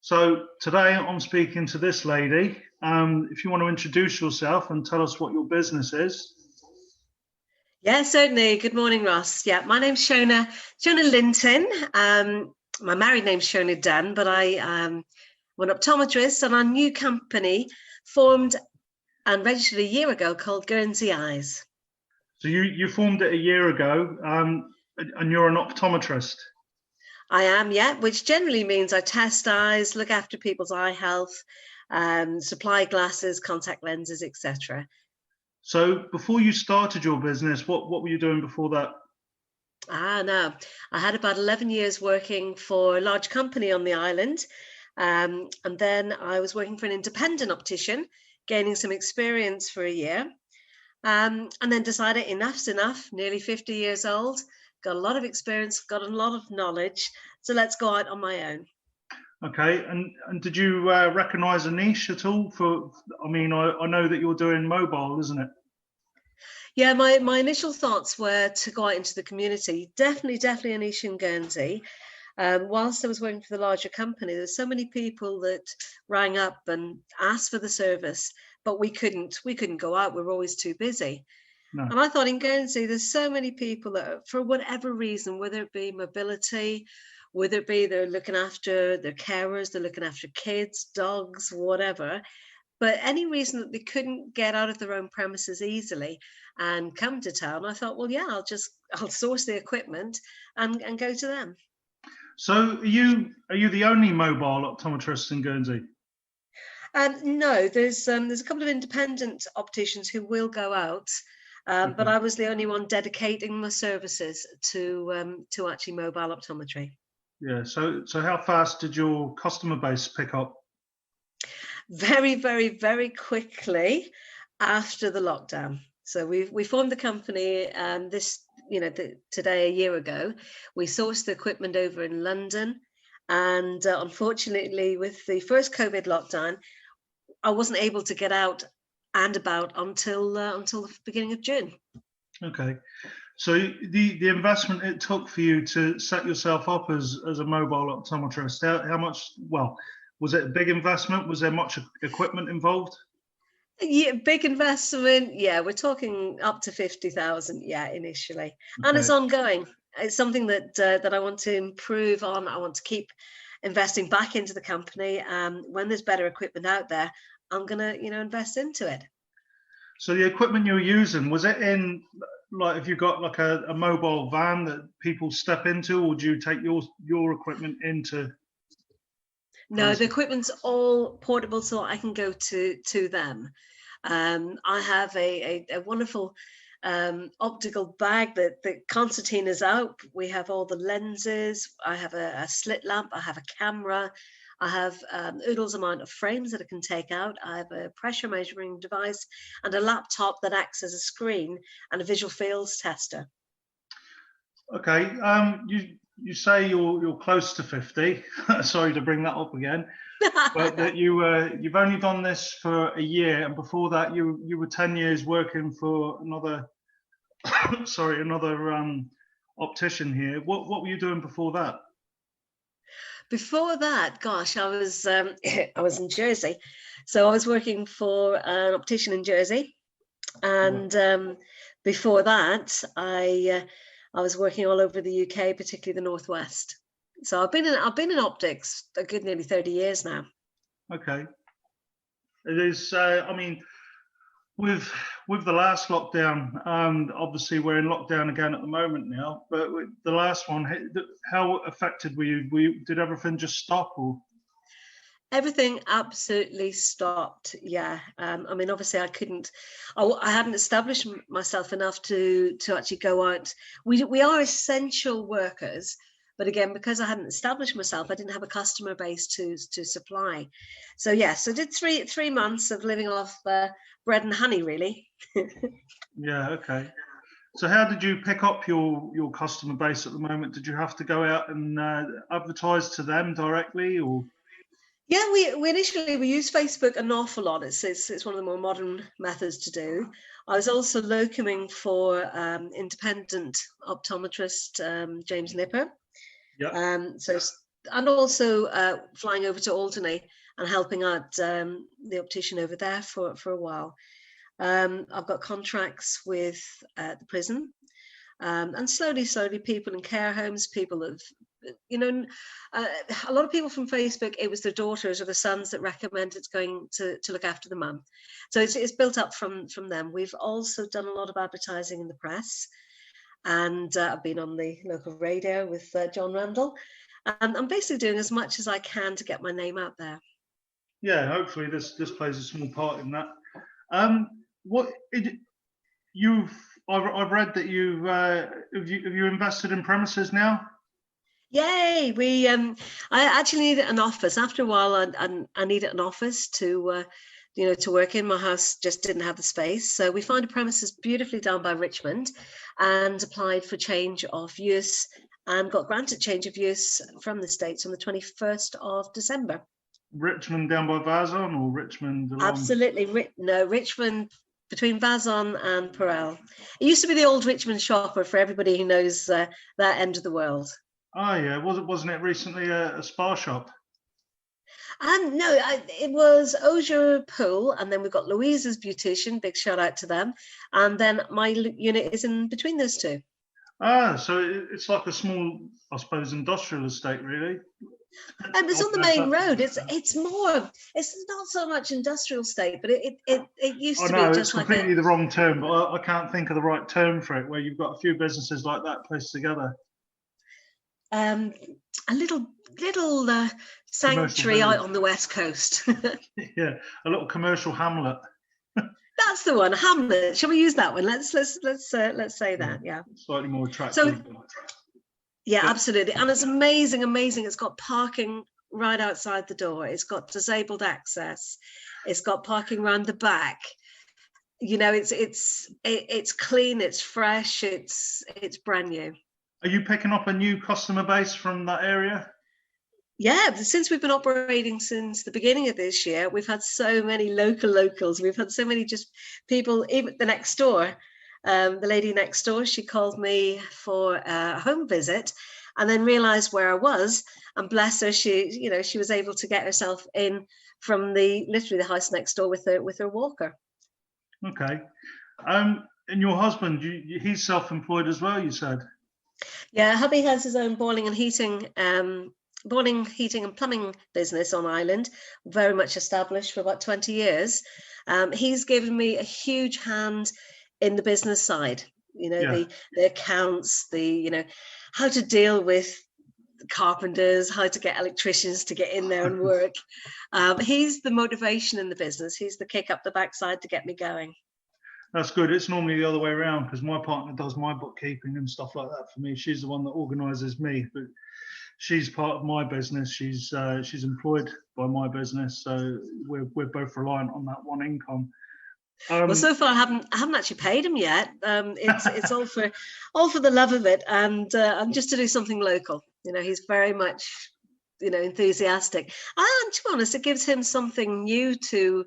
So today I'm speaking to this lady. If you want to introduce yourself and tell us what your business is. Yeah, certainly. Good morning, Ross. Yeah, my name's Shona Linton. My married name's Shona Dunn, but I'm an optometrist, and our new company formed and registered a year ago called Guernsey Eyes. So you formed it a year ago, and you're an optometrist. I am, yeah, which generally means I test eyes, look after people's eye health, supply glasses, contact lenses, etc. So before you started your business, what were you doing before that? No, I had about 11 years working for a large company on the island. And then I was working for an independent optician, gaining some experience for a year. And then decided enough's enough, nearly 50 years old, got a lot of experience, got a lot of knowledge. So let's go out on my own. Okay, and did you recognize a niche at all I know that you're doing mobile, isn't it? Yeah, my initial thoughts were to go out into the community. Definitely a niche in Guernsey. Whilst I was working for the larger company, there's so many people that rang up and asked for the service, but we couldn't go out. We were always too busy. No. And I thought in Guernsey, there's so many people that, for whatever reason, whether it be mobility, whether it be they're looking after their carers, they're looking after kids, dogs, whatever, but any reason that they couldn't get out of their own premises easily and come to town, I thought, well, yeah, I'll source the equipment and go to them. So are you the only mobile optometrist in Guernsey? No, there's a couple of independent opticians who will go out, but I was the only one dedicating my services to actually mobile optometry. Yeah. So how fast did your customer base pick up? Very, very, very quickly after the lockdown. So we formed the company today a year ago. We sourced the equipment over in London, and unfortunately, with the first COVID lockdown, I wasn't able to get out and about until the beginning of June. Okay. So the investment it took for you to set yourself up as a mobile optometrist, how much, well, was it a big investment? Was there much equipment involved? Yeah, big investment. Yeah, we're talking up to 50,000. Yeah, initially, and it's Okay. ongoing. It's something that I want to improve on. I want to keep investing back into the company. When there's better equipment out there, I'm gonna invest into it. So the equipment you were using, was it in, like, have you got like a mobile van that people step into, or do you take your equipment into? No, the equipment's all portable, so I can go to them. I have a wonderful optical bag that concertina's out. We have all the lenses. I have a slit lamp. I have a camera. I have oodles amount of frames that I can take out. I have a pressure measuring device and a laptop that acts as a screen and a visual fields tester. Okay. You say you're close to 50. Sorry to bring that up again, but that you've only done this for a year, and before that you were 10 years working for another optician here. What were you doing before that? Before that, gosh, I was I was in Jersey, so I was working for an optician in Jersey, and before that, I was working all over the UK, particularly the Northwest. So I've been in optics a good nearly 30 years now. Okay. It is. I mean, with the last lockdown, obviously we're in lockdown again at the moment now. But with the last one, how affected were you? Did everything just stop, or? Everything absolutely stopped. Yeah. I mean, obviously, I hadn't established myself enough to actually go out. We are essential workers, but again, because I hadn't established myself, I didn't have a customer base to supply. So yes, I did 3 months of living off bread and honey, really. Yeah. Okay. So how did you pick up your customer base at the moment? Did you have to go out and advertise to them directly, or? Yeah, we initially use Facebook an awful lot. It's one of the more modern methods to do. I was also locuming for independent optometrist James Nipper. Yeah. So also flying over to Alderney and helping out the optician over there for a while. I've got contracts with the prison, and slowly people in care homes, people have, a lot of people from Facebook, it was their daughters or the sons that recommended going to look after the mum. So it's built up from them. We've also done a lot of advertising in the press, and I've been on the local radio with John Randall, and I'm basically doing as much as I can to get my name out there. Yeah, hopefully this plays a small part in that. I've read that have you invested in premises now? Yay! I actually needed an office. After a while, I needed an office to to work in. My house just didn't have the space, so we found a premises beautifully down by Richmond, and applied for change of use, and got granted change of use from the States on the 21st of December. Richmond down by Vazon, or Richmond along? Absolutely, no, Richmond between Vazon and Perel. It used to be the old Richmond shopper for everybody who knows that end of the world. Oh yeah, wasn't it recently a spa shop? No, it was Osier Pool, and then we've got Louisa's Beautician, big shout out to them, and then my unit is in between those two. Ah, so it's like a small, I suppose, industrial estate, really. And it's on the main road. It's not so much industrial estate, but it used to be just it's completely the wrong term, but I can't think of the right term for it, where you've got a few businesses like that placed together. A little sanctuary out on the west coast. Yeah, a little commercial hamlet. That's the one, Hamlet. Shall we use that one? Let's say that. Yeah, slightly more attractive. So, yeah, absolutely, and it's amazing. It's got parking right outside the door. It's got disabled access. It's got parking around the back. It's clean. It's fresh. It's brand new. Are you picking up a new customer base from that area? Yeah, since we've been operating since the beginning of this year, we've had so many locals. We've had so many just people, even the next door. The lady next door, she called me for a home visit, and then realized where I was, and bless her, she was able to get herself in from literally the house next door with her walker. Okay. And your husband, he's self-employed as well, you said? Yeah, hubby has his own boiling, heating and plumbing business on Ireland, very much established for about 20 years. He's given me a huge hand in the business side, the accounts, how to deal with carpenters, how to get electricians to get in there and work. He's the motivation in the business. He's the kick up the backside to get me going. That's good. It's normally the other way around, because my partner does my bookkeeping and stuff like that for me. She's the one that organises me, but she's part of my business. She's employed by my business, so we're both reliant on that one income. Well, so far I haven't actually paid him yet. It's all for the love of it, and just to do something local. He's very much enthusiastic, and to be honest, it gives him something new to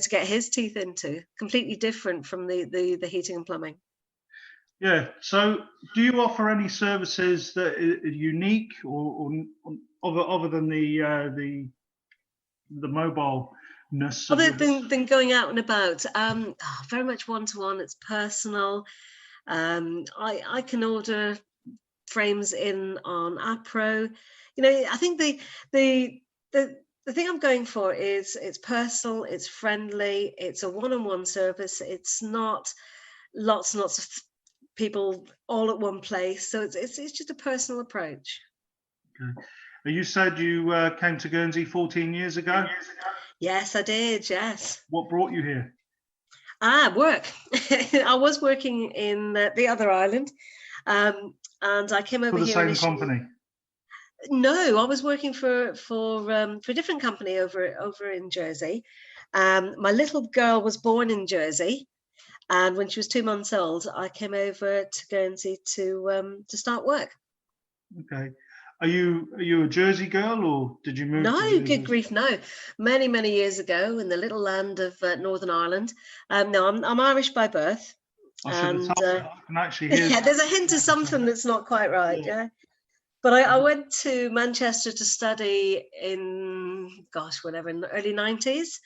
get his teeth into, completely different from the heating and plumbing. Yeah. So, do you offer any services that are unique or other than the mobileness? Other than going out and about, very much one-to-one. It's personal. I can order frames in on Appro. I think the thing I'm going for is it's personal, it's friendly, it's a one-on-one service. It's not lots and lots of people all at one place. So it's just a personal approach. Okay. You said you came to Guernsey 14 years ago? Yes, I did, yes. What brought you here? Work. I was working in the other island, and I came over here. For the same company? No, I was working for a different company over in Jersey. My little girl was born in Jersey, and when she was 2 months old, I came over to Guernsey to start work. Okay. Are you a Jersey girl, or did you move? No, good grief, no. Many years ago, in the little land of Northern Ireland. No, I'm Irish by birth. I can actually hear. Yeah, there's a hint of something that's not quite right. Yeah. But I went to Manchester to study in, gosh, whatever, in the early 90s.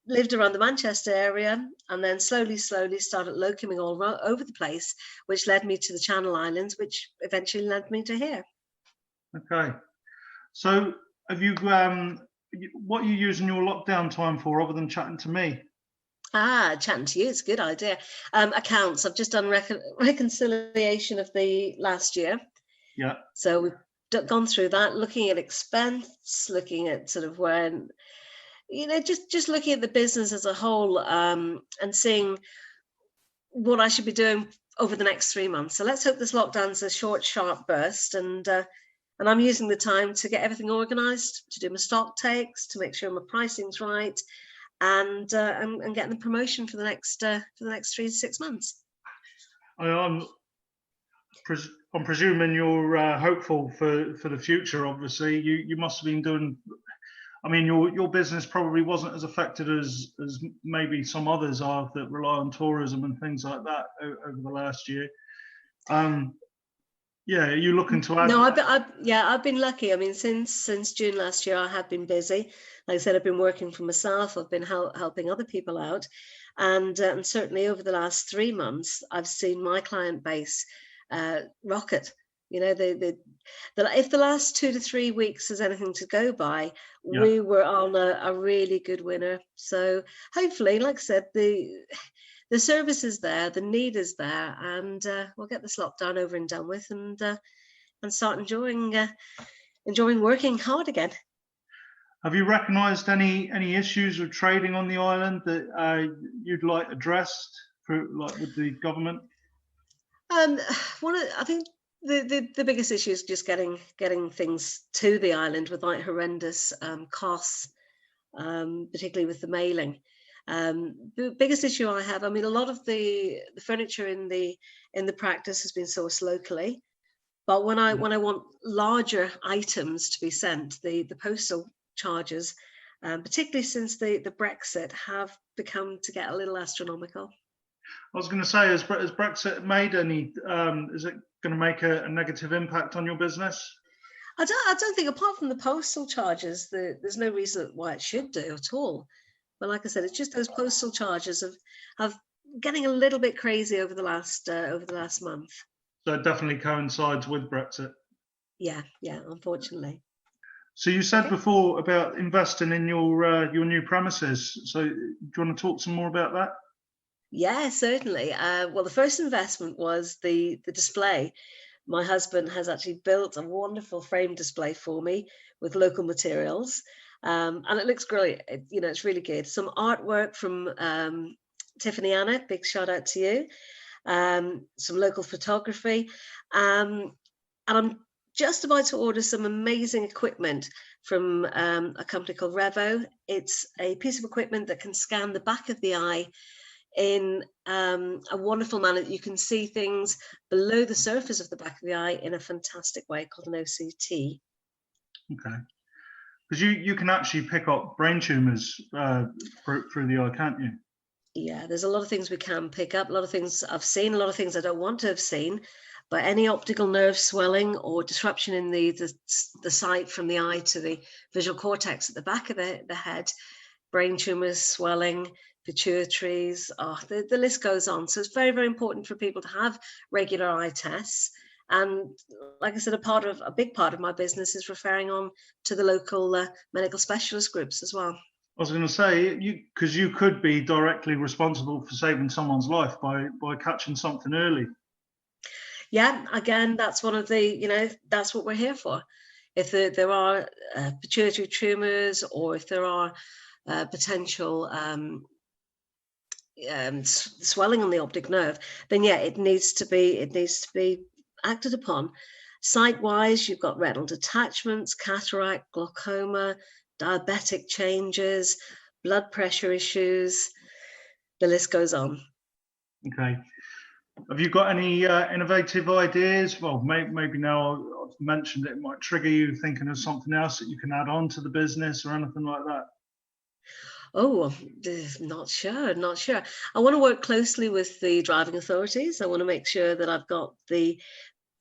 Lived around the Manchester area, and then slowly started locuming all over the place, which led me to the Channel Islands, which eventually led me to here. Okay. So have you, what are you using your lockdown time for other than chatting to me? Chatting to you, it's a good idea. Accounts, I've just done reconciliation of the last year. Yeah. So we've gone through that, looking at expense, looking at sort of when, just looking at the business as a whole, and seeing what I should be doing over the next 3 months. So let's hope this lockdown's a short, sharp burst, and I'm using the time to get everything organised, to do my stock takes, to make sure my pricing's right, and getting the promotion for the next 3 to 6 months. I'm presuming you're hopeful for the future. Obviously, you must have been doing. I mean, your business probably wasn't as affected as maybe some others are that rely on tourism and things like that over the last year. Yeah, are you looking to add? No, I've been lucky. I mean, since June last year, I have been busy. Like I said, I've been working for myself. I've been helping other people out, and certainly over the last 3 months, I've seen my client base rocket. If the last 2 to 3 weeks is anything to go by, Yeah. we were on a really good winner. So hopefully, like I said, the service is there, the need is there, and we'll get this lockdown over and done with, and start enjoying working hard again. Have you recognised any issues with trading on the island that you'd like addressed with the government? I think the biggest issue is just getting things to the island without horrendous costs, particularly with the mailing. The biggest issue I have, I mean, a lot of the furniture in the practice has been sourced locally, but when I want larger items to be sent, the postal charges, particularly since the Brexit, have become to get a little astronomical. I was going to say, has Brexit made any? Is it going to make a negative impact on your business? I don't think, apart from the postal charges, there's no reason why it should do at all. But like I said, it's just those postal charges of getting a little bit crazy over the last month. So it definitely coincides with Brexit. Yeah, unfortunately. So you said before about investing in your new premises. So do you want to talk some more about that? Yeah, certainly. Well, the first investment was the display. My husband has actually built a wonderful frame display for me with local materials. And it looks great. It's really good. Some artwork from Tiffany Anna, big shout out to you. Some local photography. And I'm just about to order some amazing equipment from a company called Revo. It's a piece of equipment that can scan the back of the eye in a wonderful manner that you can see things below the surface of the back of the eye in a fantastic way, called an OCT. Okay. Because you can actually pick up brain tumours through the eye, can't you? Yeah, there's a lot of things we can pick up, a lot of things I've seen, a lot of things I don't want to have seen, but any optical nerve swelling or disruption in the sight from the eye to the visual cortex at the back of the head, brain tumours, swelling, pituitaries, the list goes on. So it's very, very important for people to have regular eye tests. And like I said, a big part of my business is referring on to the local medical specialist groups as well. I was going to say, because you could be directly responsible for saving someone's life by catching something early. Yeah, again, that's one of the, that's what we're here for. If there are pituitary tumours, or if there are potential swelling on the optic nerve, then yeah, it needs to be acted upon. Sight-wise, you've got retinal detachments, cataract, glaucoma, diabetic changes, blood pressure issues. The list goes on. Okay. Have you got any innovative ideas? Well, maybe now I've mentioned it might trigger you thinking of something else that you can add on to the business or anything like that. Oh, not sure. I want to work closely with the driving authorities. I want to make sure that I've got the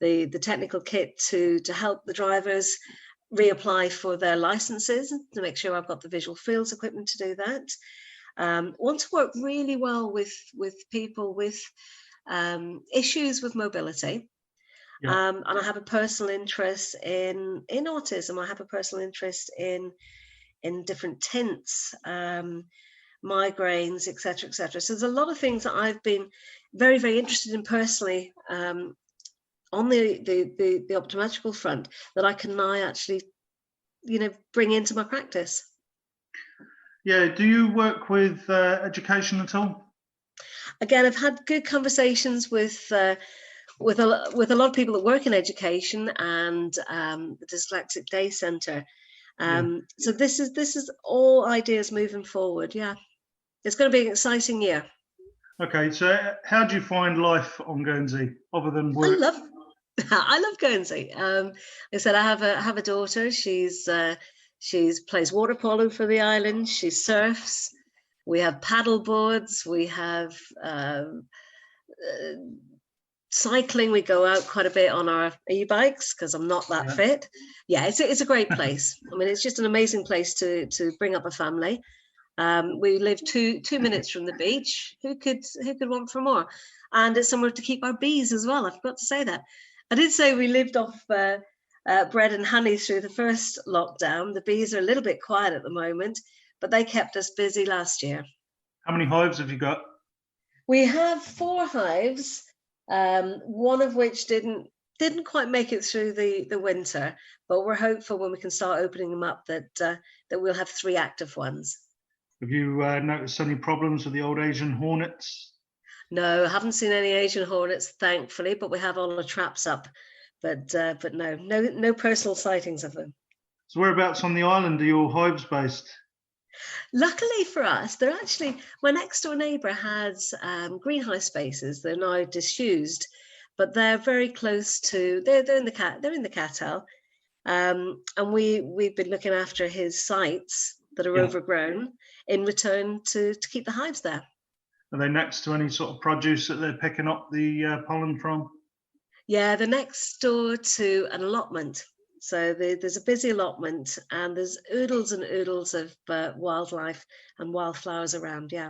the technical kit to help the drivers reapply for their licenses, to make sure I've got the visual fields equipment to do that. Want to work really well with people with issues with mobility. Yeah. And I have a personal interest in autism. I have a personal interest in different tints, migraines, etc., etc. So there's a lot of things that I've been very, very interested in personally, on the optometrical front, that I can now actually, bring into my practice. Yeah. Do you work with education at all? Again, I've had good conversations with a lot of people that work in education and the Dyslexic Day Centre. So this is all ideas moving forward. Yeah, it's going to be an exciting year. Okay, so how do you find life on Guernsey other than work? I love Guernsey. Like I said, I have a daughter. She's plays water polo for the island. She surfs. We have paddle boards. We have cycling. We go out quite a bit on our e-bikes because I'm not that fit. Yeah, it's a great place. I mean, it's just an amazing place to bring up a family. We live two minutes from the beach. Who could want for more? And it's somewhere to keep our bees as well. I forgot to say that. I did say we lived off bread and honey through the first lockdown. The bees are a little bit quiet at the moment, but they kept us busy last year. How many hives have you got? We have 4 hives, one of which didn't quite make it through the winter, but we're hopeful when we can start opening them up that we'll have 3 active ones. Have you noticed any problems with the old Asian hornets? No, I haven't seen any Asian hornets, thankfully, but we have all the traps up. But no personal sightings of them. So whereabouts on the island are your hives based? Luckily for us, they're actually, my next door neighbour has greenhouse spaces. They're now disused, but they're very close to. They're in the Cattell, and we've been looking after his sites that are overgrown in return to keep the hives there. Are they next to any sort of produce that they're picking up the pollen from? Yeah, they're next door to an allotment. So there's a busy allotment, and there's oodles and oodles of wildlife and wildflowers around. Yeah.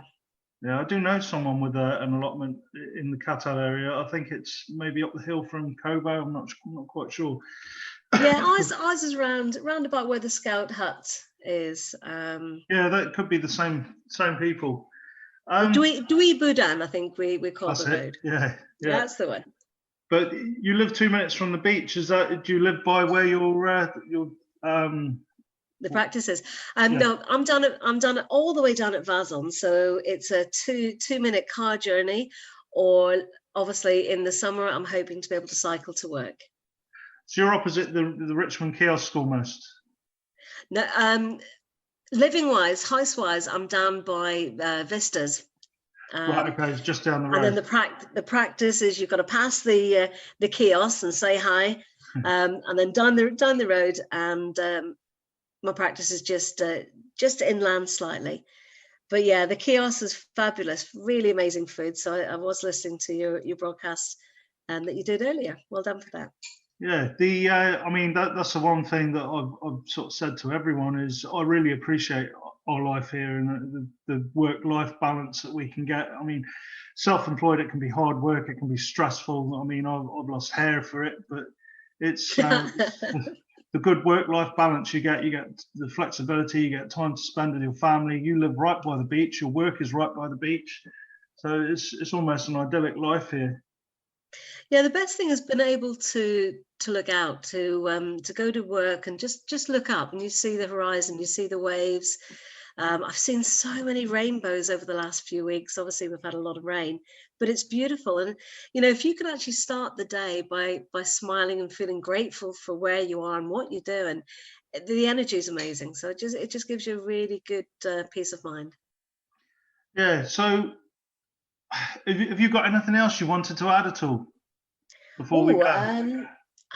Yeah, I do know someone with an allotment in the Cattell area. I think it's maybe up the hill from Cobo. I'm not quite sure. Yeah, ours is round about where the Scout hut is. Yeah, that could be the same people. Dwi Budan, I think we call the road. Yeah, that's the one. But you live 2 minutes from the beach. Do you live by where your the practice is? No, I'm done all the way down at Vazon, so it's a 2-minute car journey, or obviously in the summer I'm hoping to be able to cycle to work. So you're opposite the Richmond kiosk almost. No, living wise, house wise, I'm down by Vistas. Right, okay, it's just down the road. And then the practice is you've got to pass the kiosk and say hi, and then down the road, and my practice is just inland slightly. But yeah, the kiosk is fabulous, really amazing food. So I was listening to your broadcast that you did earlier. Well done for that. Yeah, I mean that's the one thing that I've sort of said to everyone is I really appreciate our life here and the work-life balance that we can get. I mean, self-employed, it can be hard work, it can be stressful. I mean, I've lost hair for it, but it's the good work-life balance you get the flexibility, you get time to spend with your family. You live right by the beach, your work is right by the beach, so it's almost an idyllic life here. Yeah, the best thing has been able to look out, to go to work and just look up, and you see the horizon, you see the waves. I've seen so many rainbows over the last few weeks. Obviously, we've had a lot of rain, but it's beautiful. And if you can actually start the day by smiling and feeling grateful for where you are and what you're doing, the energy is amazing. So it just gives you a really good peace of mind. Yeah. So, have you got anything else you wanted to add at all before we go?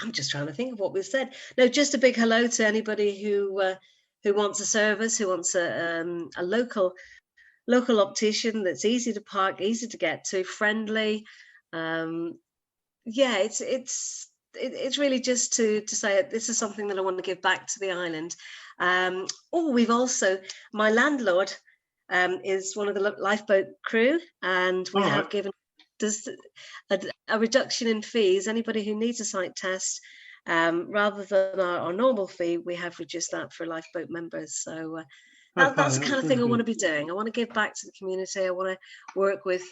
I'm just trying to think of what we've said. No, just a big hello to anybody who wants a service, who wants a local optician that's easy to park, easy to get to, friendly. Yeah, it's it's really just to say this is something that I want to give back to the island. We've also, my landlord is one of the lifeboat crew, and we have given a reduction in fees. Anybody who needs a sight test, rather than our normal fee, we have reduced that for lifeboat members. So that's the kind of thing I want to be doing. I want to give back to the community. I want to work with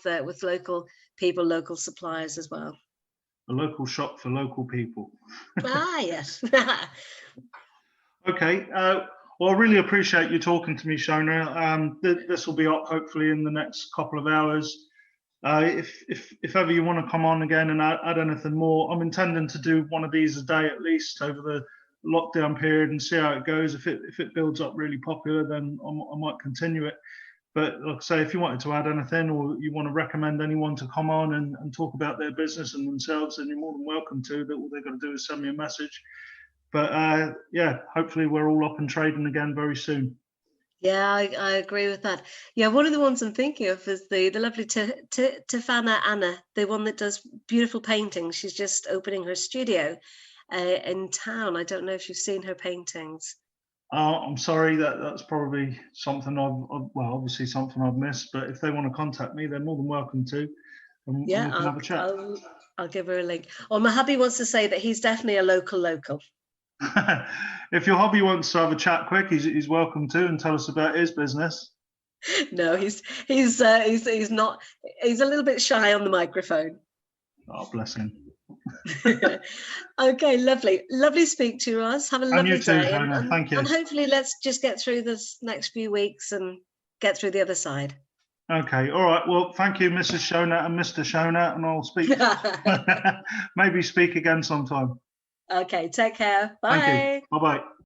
local people, local suppliers as well. A local shop for local people. Yes. Okay. Well, I really appreciate you talking to me, Shona. This will be up hopefully in the next couple of hours. If ever you want to come on again and add anything more, I'm intending to do one of these a day at least over the lockdown period and see how it goes. If it builds up really popular, then I might continue it. But like I say, if you wanted to add anything or you want to recommend anyone to come on and talk about their business and themselves, then you're more than welcome to. That all they've got to do is send me a message. But yeah, hopefully we're all up and trading again very soon. Yeah, I agree with that. Yeah, one of the ones I'm thinking of is the lovely Tefana Anna, the one that does beautiful paintings. She's just opening her studio in town. I don't know if you've seen her paintings. I'm sorry, that's probably something obviously something I've missed. But if they want to contact me, they're more than welcome to. And we can have a chat. I'll give her a link. Or my hubby wants to say that he's definitely a local. If your hubby wants to have a chat quick, he's welcome to and tell us about his business. No, he's not. He's a little bit shy on the microphone. Oh, bless him. Okay, lovely speak to you, Roz. Have a lovely day, Shona. Thank you. And hopefully let's just get through this next few weeks and get through the other side. Okay, all right. Well, thank you, Mrs. Shona and Mr. Shona, and I'll speak. Maybe speak again sometime. Okay, take care. Bye. Thank you. Bye-bye.